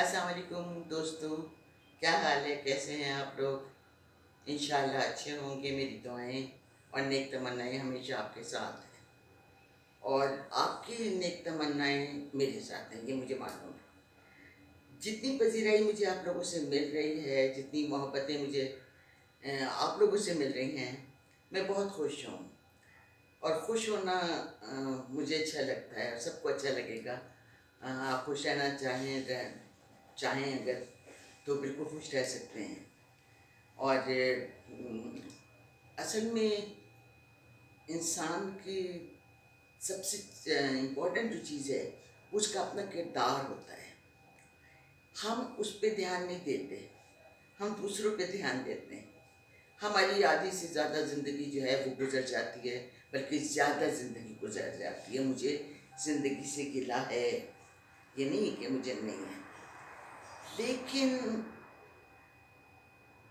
السلام علیکم دوستوں، کیا حال ہے؟ کیسے ہیں آپ لوگ؟ انشاءاللہ اچھے ہوں گے۔ میری دعائیں اور نیک تمنائیں ہمیشہ آپ کے ساتھ ہیں، اور آپ کی نیک تمنائیں میرے ساتھ ہیں، یہ مجھے معلوم ہے۔ جتنی پذیرائی مجھے آپ لوگوں سے مل رہی ہے، جتنی محبتیں مجھے آپ لوگوں سے مل رہی ہیں، میں بہت خوش ہوں۔ اور خوش ہونا مجھے اچھا لگتا ہے، اور سب کو اچھا لگے گا۔ آپ خوش رہنا چاہیں اگر تو بالکل خوش رہ سکتے ہیں۔ اور اصل میں انسان کی سب سے امپورٹنٹ جو چیز ہے، اس کا اپنا کردار ہوتا ہے۔ ہم اس پہ دھیان نہیں دیتے، ہم دوسروں پہ دھیان دیتے ہیں۔ ہماری آدھی سے زیادہ زندگی جو ہے وہ گزر جاتی ہے، بلکہ زیادہ زندگی گزر جاتی ہے۔ مجھے زندگی سے گلہ ہے، یہ نہیں کہ مجھے نہیں ہے، لیکن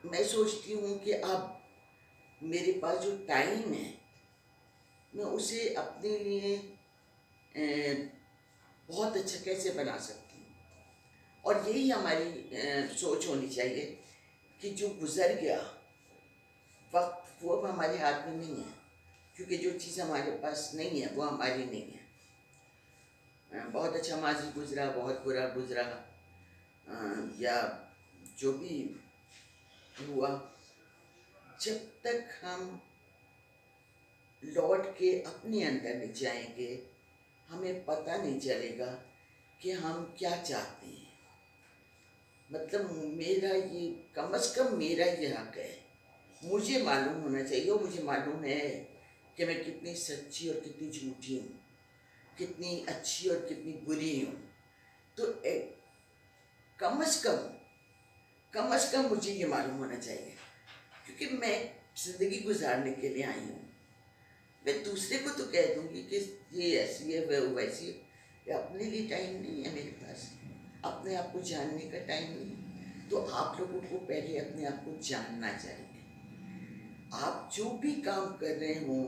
میں سوچتی ہوں کہ اب میرے پاس جو ٹائم ہے، میں اسے اپنے لیے بہت اچھا کیسے بنا سکتی ہوں۔ اور یہی ہماری سوچ ہونی چاہیے کہ جو گزر گیا وقت، وہ اب ہمارے ہاتھ میں نہیں ہے، کیونکہ جو چیز ہمارے پاس نہیں ہے وہ ہماری نہیں ہے۔ بہت اچھا ماضی گزرا، بہت برا گزرا، یا جو بھی ہوا، جب تک ہم لوٹ کے اپنے اندر نہیں جائیں گے، ہمیں پتہ نہیں چلے گا کہ ہم کیا چاہتے ہیں۔ مطلب میرا یہ، کم از کم میرا یہ حق ہے، مجھے معلوم ہونا چاہیے، اور مجھے معلوم ہے کہ میں کتنی سچی اور کتنی جھوٹی ہوں، کتنی اچھی اور کتنی بری ہوں۔ تو کم از کم مجھے یہ معلوم ہونا چاہیے، کیونکہ میں زندگی گزارنے کے لیے آئی ہوں۔ میں دوسرے کو تو کہہ دوں گی کہ یہ ایسی ہے، وہ ویسی ہے، کہ اپنے لیے ٹائم نہیں ہے میرے پاس، اپنے آپ کو جاننے کا ٹائم نہیں۔ تو آپ لوگوں کو پہلے اپنے آپ کو جاننا چاہیے۔ آپ جو بھی کام کر رہے ہوں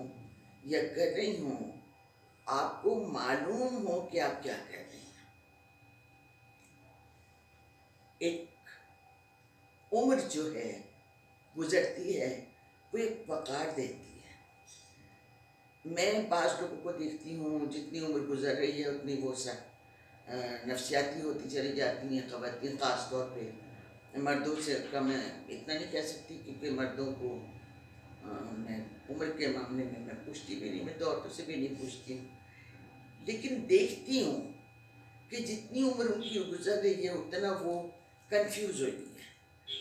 یا کر رہی ہوں، آپ کو معلوم ہو کہ آپ کیا کر رہے ہیں۔ ایک عمر جو ہے گزرتی ہے، وہ ایک وقار دیتی ہے۔ میں بعض لوگوں کو دیکھتی ہوں، جتنی عمر گزر رہی ہے اتنی وہ نفسیاتی ہوتی چلی جاتی ہیں خواتین، خاص طور پہ مردوں سے کا میں اتنا نہیں کہہ سکتی، کیونکہ مردوں کو میں عمر کے معاملے میں پوچھتی بھی نہیں، میں تو عورتوں سے بھی نہیں پوچھتی ہوں، لیکن دیکھتی ہوں کہ جتنی عمر ان کی گزر رہی ہے اتنا وہ کنفیوز ہو رہی ہے،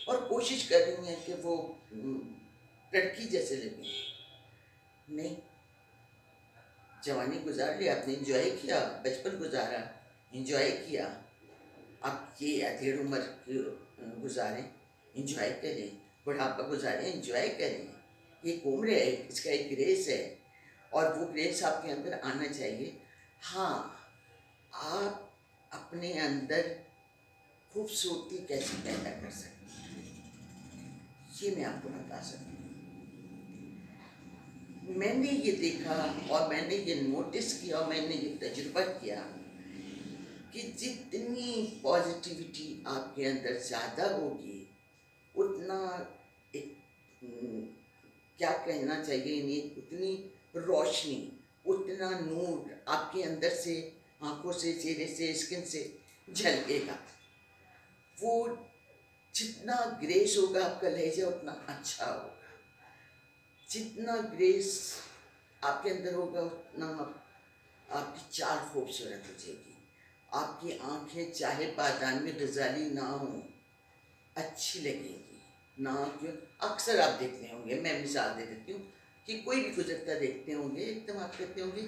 اور کوشش کر رہی ہیں کہ وہ لڑکی جیسے لگیں۔ نہیں، جوانی گزار لی آپ نے، انجوائے کیا، بچپن گزارا، انجوائے کیا، اب یہ ادھیڑ عمر گزاریں، انجوائے کریں، بڑھاپا گزاریں، انجوائے کریں۔ یہ ایک عمر ہے، اس کا ایک گریس ہے، اور وہ گریس آپ کے اندر آنا چاہیے۔ ہاں، آپ اپنے اندر خوبصورتی کیسے پیدا کر سکتے ہیں، یہ میں آپ کو بتا سکتی ہوں۔ میں نے یہ دیکھا، اور میں نے یہ نوٹس کیا، اور میں نے یہ تجربہ کیا کہ جتنی پازیٹیوٹی آپ کے اندر زیادہ ہوگی، اتنا ایک کیا کہنا چاہیے انہیں، اتنی روشنی، اتنا نور آپ کے اندر سے، آنکھوں سے، چہرے سے، اسکن سے جھلکے گا۔ وہ جتنا گریس ہوگا آپ کا لہجہ اتنا اچھا ہوگا، جتنا گریس آپ کے اندر ہوگا اتنا آپ کی چال خوبصورت ہو جائے گی۔ آپ کی آنکھیں چاہے پادان میں غزالی نہ ہوں، اچھی لگیں گی نہ، کیوں اکثر آپ دیکھتے ہوں گے، میں مثال دے دیتی ہوں، کہ کوئی بھی گزرتا دیکھتے ہوں گے، ایک دم آپ کہتے ہوں گے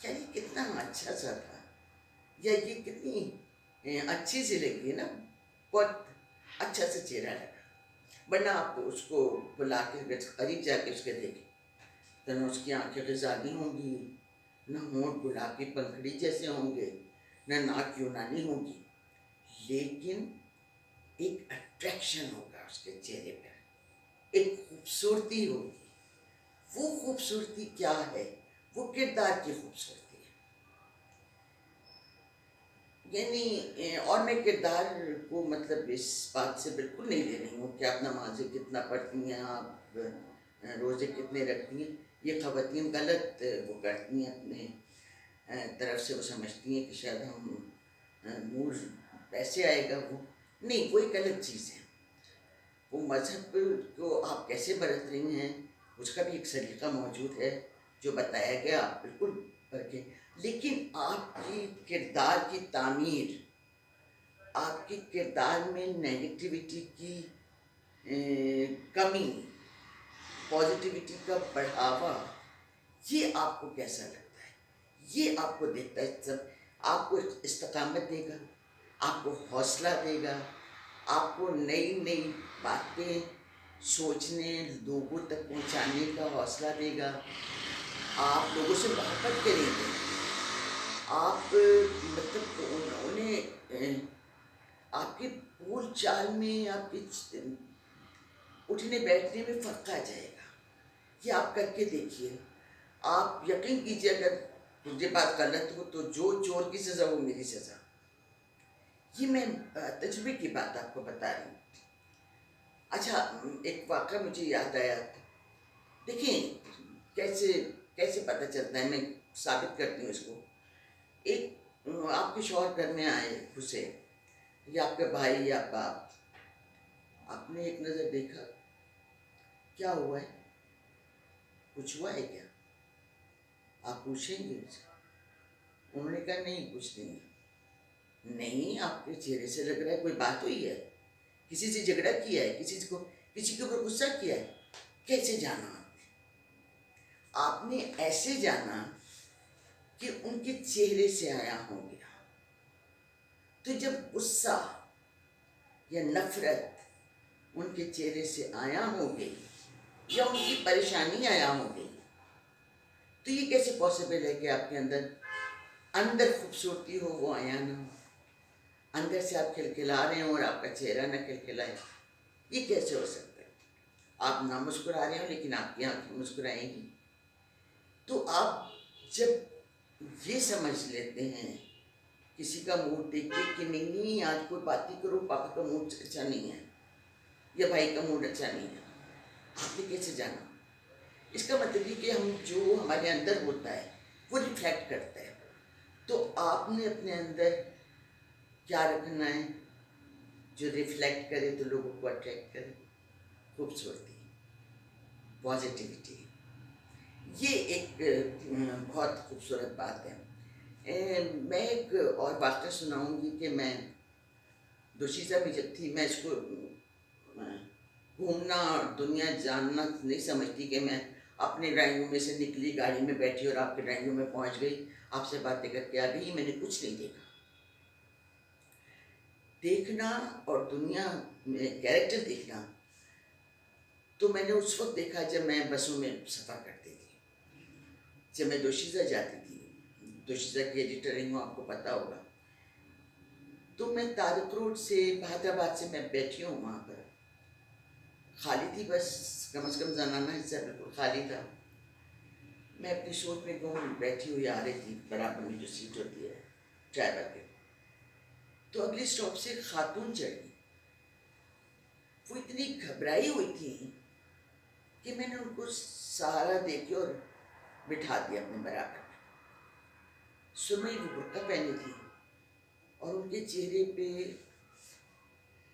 یار یہ کتنا اچھا سا تھا، یا یہ کتنی اچھی سی لگی ہے نا، بہت اچھا سا چہرہ لگا۔ ورنہ آپ اس کو بلا کے قریب جا کے اس کے دیکھیں تو نہ اس کی آنکھیں غزالی ہوں گی، نہ ہونٹ گلاب کی پنکھڑی جیسے ہوں گے، نہ ناک یونانی ہوگی، لیکن ایک اٹریکشن ہوگا اس کے چہرے پر، ایک خوبصورتی ہوگی۔ وہ خوبصورتی کیا ہے؟ وہ کردار کی خوبصورتی ہے۔ یعنی اور میں کردار کو مطلب اس بات سے بالکل نہیں لے رہی ہوں کہ آپ نمازیں کتنا پڑھتی ہیں، آپ روزے کتنے رکھتی ہیں. یہ خواتین غلط وہ کرتی ہیں، اپنے طرف سے وہ سمجھتی ہیں کہ شاید ہم نور ایسے آئے گا. وہ نہیں، وہ ایک الگ چیز ہے. وہ مذہب کو آپ کیسے برت رہی ہیں اس کا بھی ایک سلیقہ موجود ہے جو بتایا گیا، آپ بالکل پرکھیں. لیکن آپ کی کردار کی تعمیر، آپ کے کردار میں نیگیٹیوٹی کی کمی، پازیٹیوٹی کا بڑھاوا، یہ آپ کو کیسا لگتا ہے؟ یہ آپ کو دیتا ہے سب. آپ کو استقامت دے گا، آپ کو حوصلہ دے گا، آپ کو نئی نئی باتیں سوچنے، لوگوں تک پہنچانے کا حوصلہ دے گا. آپ لوگوں سے محبت کریں گے. آپ مطلب انہیں آپ کے بول چال میں، آپ کے اٹھنے بیٹھنے میں فرق آ جائے گا. یہ آپ کر کے دیکھیے. آپ یقین کیجیے اگر مجھے بات غلط ہو تو جو چور کی سزا وہ میری سزا. یہ میں تجربے کی بات آپ کو بتا رہی ہوں. اچھا، ایک واقعہ مجھے یاد آیا. دیکھیں کیسے کیسے پتہ چلتا ہے، میں ثابت کرتی ہوں اس کو. ایک آپ کے شوہر گھر میں آئے گھسے، یا آپ کے بھائی یا باپ، آپ نے ایک نظر دیکھا کیا ہوا ہے، کچھ ہوا ہے کیا، آپ پوچھیں گے ان سے. انہوں نے کہا نہیں کچھ نہیں. نہیں، آپ کے چہرے سے لگ رہا ہے کوئی بات ہوئی ہے، کسی سے جھگڑا کیا ہے، کسی کے اوپر غصہ کیا ہے. کیسے جانا آپ نے ایسے جانا کہ ان کے چہرے سے آیا ہو گیا. تو جب غصہ یا نفرت ان کے چہرے سے آیا ہو گئی، یا ان کی پریشانی آیا ہو گئی، تو یہ کیسے پاسبل ہے کہ آپ کے اندر خوبصورتی ہو وہ آیا نہ ہو. اندر سے آپ کھلکھلا رہے ہوں اور آپ کا چہرہ نہ کھلکھلائے. یہ کیسے ہو سکتا ہے؟ آپ نہ مسکرا رہے ہوں لیکن آپ کی آنکھیں مسکرائیں گی. تو آپ جب یہ سمجھ لیتے ہیں کسی کا موڈ دیکھ کے کہ نہیں آج کوئی بات ہی کرو، پاپا کا موڈ اچھا نہیں ہے یا بھائی کا موڈ اچھا نہیں ہے، آپ نے کیسے جانا؟ اس کا مطلب یہ کہ ہم جو ہمارے اندر ہوتا ہے وہ ریفلیکٹ کرتا ہے. تو آپ نے اپنے اندر کیا رکھنا ہے جو ریفلیکٹ کرے تو لوگوں کو اٹریکٹ کرے؟ خوبصورتی، پازیٹیوٹی. یہ ایک بہت خوبصورت بات ہے. میں ایک اور واقعہ سناؤں گی کہ میں دوشیزہ میں جب تھی، میں اس کو گھومنا اور دنیا جاننا نہیں سمجھتی کہ میں اپنے ڈرائنگ روم میں سے نکلی، گاڑی میں بیٹھی اور آپ کے ڈرائنگ روم میں پہنچ گئی، آپ سے باتیں کر کے آ گئی. میں نے کچھ نہیں دیکھا. دیکھنا اور دنیا میں کیریکٹر دیکھنا تو میں نے اس وقت دیکھا جب میں بسوں میں سفر کرتی تھی، جب میں دوشیزہ جاتی تھی. دوشیزہ کی ایڈیٹر رہی ہوں، آپ کو پتہ ہوگا. تو میں طارق روڈ سے، حیدرآباد سے میں بیٹھی ہوں وہاں پر. خالی تھی بس، کم از کم زنانہ حصہ بالکل خالی تھا. میں اپنی سوچ میں کہوں بیٹھی ہوئی آ رہی تھی، برابر میں جو سیٹ ہوتی ہے ڈرائیور کے. تو اگلی اسٹاپ سے خاتون چڑھی. وہ اتنی گھبرائی ہوئی تھی کہ میں نے ان کو سہارا دے کے اور بٹھا دیا اپنے برابر میں. سرمئی وہ برقع پہنی تھی اور ان کے چہرے پہ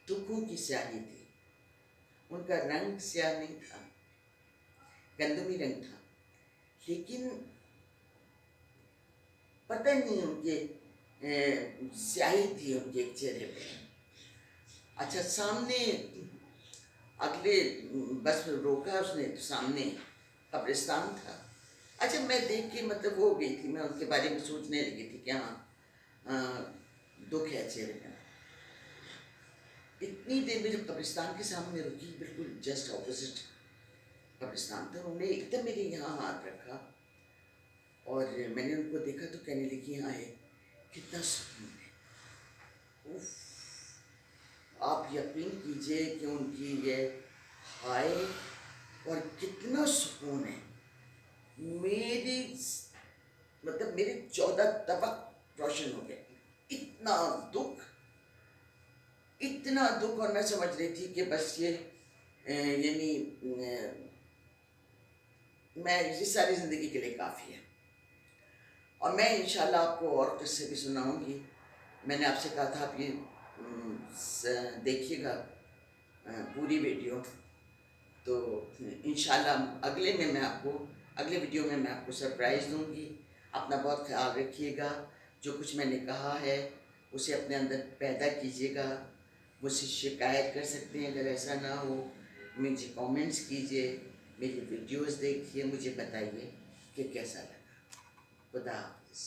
دکھوں کی سیاہی تھی. ان کا رنگ سیاہ نہیں تھا، گندمی رنگ تھا، لیکن پتہ نہیں ان کے سیاہی تھی ان کے چہرے پہ. اچھا، سامنے اگلے بس روکا اس نے تو سامنے قبرستان تھا. اچھا، میں دیکھ کے مطلب ہو گئی تھی، میں ان کے بارے میں سوچنے لگی تھی کہ ہاں دکھ ہے چہرے پہ. اتنی دیر میں جب قبرستان کے سامنے رکی، بالکل جسٹ اپوزٹ قبرستان تھا، انہوں نے ایک دم میرے یہاں ہاتھ رکھا اور میں نے ان کو دیکھا تو کہنے لگی ہاں ہے کتنا سکون ہے. اف، آپ یقین کیجئے کہ ان کی یہ ہائے اور کتنا سکون ہے. میری مطلب میرے 14 طبق روشن ہو گئے. اتنا دکھ اتنا دکھ، اور میں سمجھ رہی تھی کہ بس یہ یعنی میں یہ ساری زندگی کے لیے کافی ہے. اور میں انشاءاللہ آپ کو اور قصے بھی سناؤں گی. میں نے آپ سے کہا تھا آپ یہ دیکھیے گا پوری ویڈیو. تو انشاءاللہ اگلے ویڈیو میں آپ کو سرپرائز دوں گی. اپنا بہت خیال رکھیے گا. جو کچھ میں نے کہا ہے اسے اپنے اندر پیدا کیجیے گا. مجھ سے شکایت کر سکتے ہیں اگر ایسا نہ ہو. مجھے کامنٹس کیجیے، میری ویڈیوز دیکھیے، مجھے بتائیے کہ کیسا لگا. خدا حافظ.